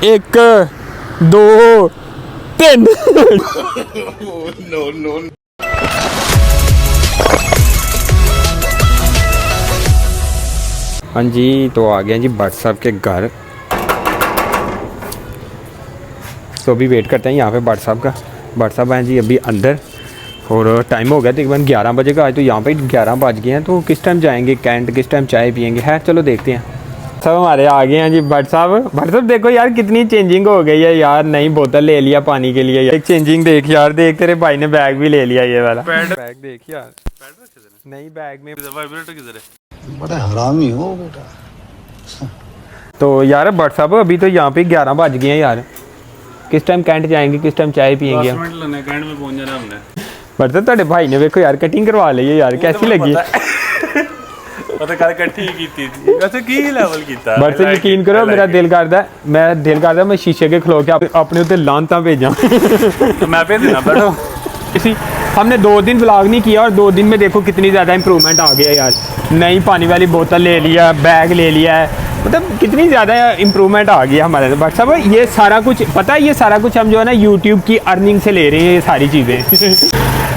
1 2 3 no. हाँ जी, तो आ गए हैं जी भट्ट साहब के घर। तो अभी वेट करते हैं यहाँ पे भट्ट साहब का। भट्ट साहब हैं जी अभी अंदर और टाइम हो गया तकरीबन 11 बजे का। आज तो यहाँ पे 11 बज गए हैं। तो किस टाइम जाएंगे कैंट, किस टाइम चाय पियेंगे, है चलो देखते हैं। सब हमारे आ गए हैं जी भट्ट साहब। भट्ट साहब देखो यार कितनी चेंजिंग हो गई है यार। नई बोतल ले लिया पानी के लिए। एक चेंजिंग देख यार, देख तेरे भाई ने बैग भी ले लिया ये वाला। बैग देख यार, नई बैग में बड़ा हरामी हो बेटा। तो यार भट्ट साहब अभी तो यहाँ पे 11 बज गए हैं यार। किस टाइम कैंट जाएंगे, किस टाइम चाय पियेंगे? 10 मिनट लगने कैंट में पहुंच जाना हमने। भट्ट साहब तेरे भाई ने देखो यार कटिंग करवा ली है यार, कैसी लगी? पता कर कट्ठी कीती थी वैसे की लेवल कीता। भट्ट साहब यकीन करो मेरा दिल करदा मैं शीशे के खलो के अपने उत्ते लानता भेजा। मैं भेज देना बैठो। इसी हमने 2 दिन व्लॉग नहीं किया और 2 दिन में देखो कितनी ज़्यादा इंप्रूवमेंट आ गया यार। नई पानी वाली बोतल ले लिया, बैग ले लिया है, मतलब कितनी ज़्यादा इंप्रूवमेंट आ गया हमारे। भट्ट साहब ये सारा कुछ पता है, ये सारा कुछ हम जो है ना यूट्यूब की अर्निंग से ले रहे हैं ये सारी चीज़ें।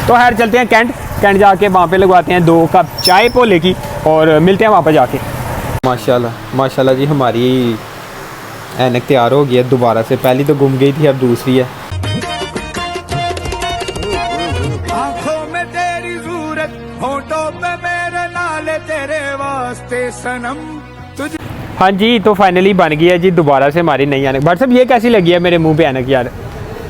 तो खैर चलते हैं कैंट जाके वहाँ पे लगवाते हैं 2 कप चाय पोले की और मिलते हैं वहाँ पे जाके। माशाल्लाह जी हमारी ऐनक तैयार हो गई है दोबारा से। पहली तो गुम गई थी, अब दूसरी है। आंखों में तेरी सूरत, होठों पे मेरे नाले तेरे वास्ते सनम तुझे। हाँ जी, तो फाइनली बन गई है जी दोबारा से हमारी नई ऐनक। भट्ट साहब ये कैसी लगी है मेरे मुंह पे ऐनक यार?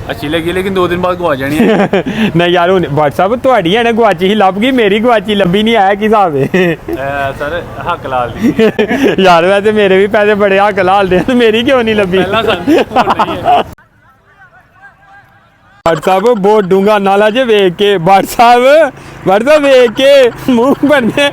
अच्छी लगी लेकिन 2 दिन बाद गवा जानी है। नहीं यार भट्ट साहब ਤੁਹਾਡੀ ऐनक गवाची ही लभ गई, मेरी गवाची लभी नहीं। आया कि हिसाब है सर हक लाल दी यार? वैसे मेरे भी पैसे बड़े हक लाल दे, मेरी क्यों नहीं लभी? भट्ट साहब बहुत डूंगा नाला जे वेख के। भट्ट साहब वेख के मुंह बनने।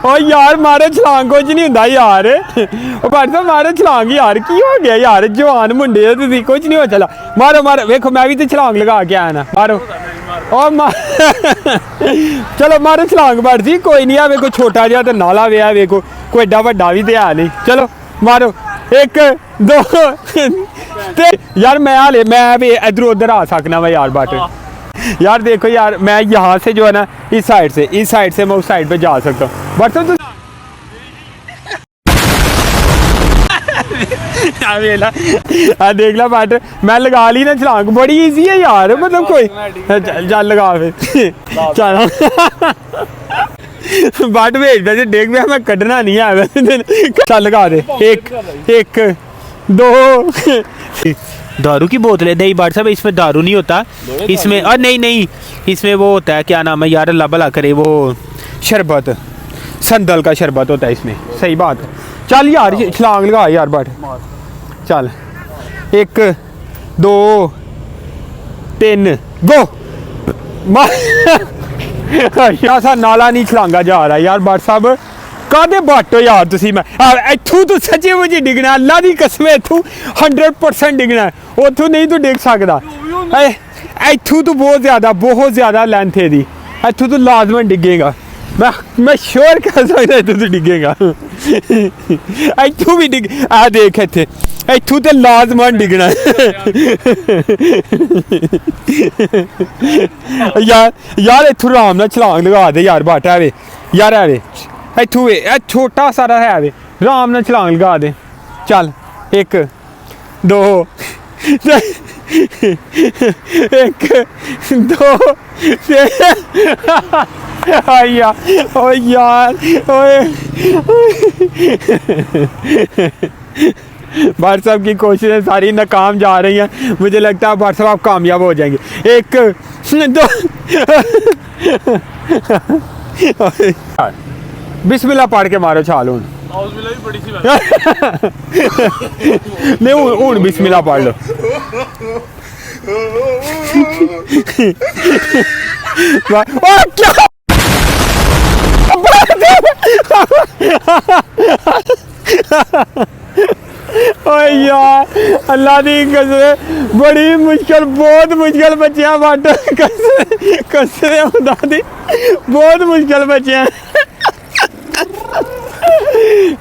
ओ यार मारो छलांग, कुछ नहीं होंदा यार। ओ भट्ट साहब मारो छलांग यार, की हो गया यार? जवान मुंडे हो तुसीं, कुछ नहीं हो चला। मारो वेखो मैं भी तो छलांग लगा के आया ना। मारो ओ चलो मारो छलांग भट्ट जी, कोई नहीं है। वेखो छोटा जिहा तो नाला वे वेखो, कोई एडा वड्डा भी तो है नहीं। चलो मारो 1 2 3 यार मैं भी इधर उधर आ सकना मैं यार। बट यार देखो यार मैं यहाँ से जो है ना इस साइड से मैं उस साइड पे जा सकता हूँ। बट तो देख ला बट मैं लगा ली ना छलांग, बड़ी इजी है यार। मतलब कोई चल लगा फिर चल। बट भेज दे देख भी मैं कटना नहीं है। चल लगा दे 1 2 दारू की बोतलें नहीं भट्ट साहब, इसमें दारू नहीं होता इसमें। और नहीं इसमें वो होता है, क्या नाम है यार, अल्लाह भला करे, वो शरबत, संदल का शरबत होता है इसमें। सही बात है। चल यार छलांग लगा यार बट। चल 1 2 3 गो। सा नाला नहीं छलांगा जा रहा यार। भट्ट साहब कादे बाटो यार तुसी। मैं इथू तो सच्चे मुझे डिगना, अल्लाह दी कसम इथू 100% डिगना। उथू नहीं तू डिग सकदा। इथू तो बहुत ज़्यादा लेंथ है दी। इथू तो लाजमन डिगेगा। मैं श्योर कर सकदा इथू तो डिगेगा। इथू भी डिग आ देख इत्थे इथू तो लाजमन डिगना। यार इथू आराम नाल छलांग लगा दे यार। बट है यार है इथू छोटा सारा है वे, आराम नाल छलांग लगा दे। चल 1 2 1 2 ओ यार भट्ट साहब की कोशिशें सारी नाकाम जा रही हैं। मुझे लगता है भट्ट साहब आप कामयाब हो जाएंगे। 1 2 बिस्मिल्लाह पढ़ के मारो छाल। नहीं हूँ बिस्मिल्लाह पढ़ लो। यार अल्लाह दी कसम बड़ी मुश्किल, बहुत मुश्किल बच्चे बट कसम खुदा दी बहुत मुश्किल बच्चे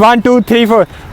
1 2 3 4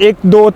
1 2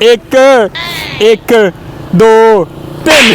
1 2 3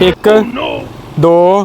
1 2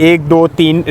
1 2 3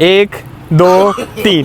1 2 3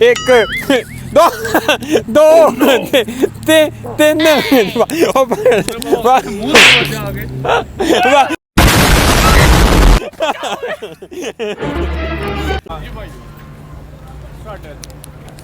1 2 3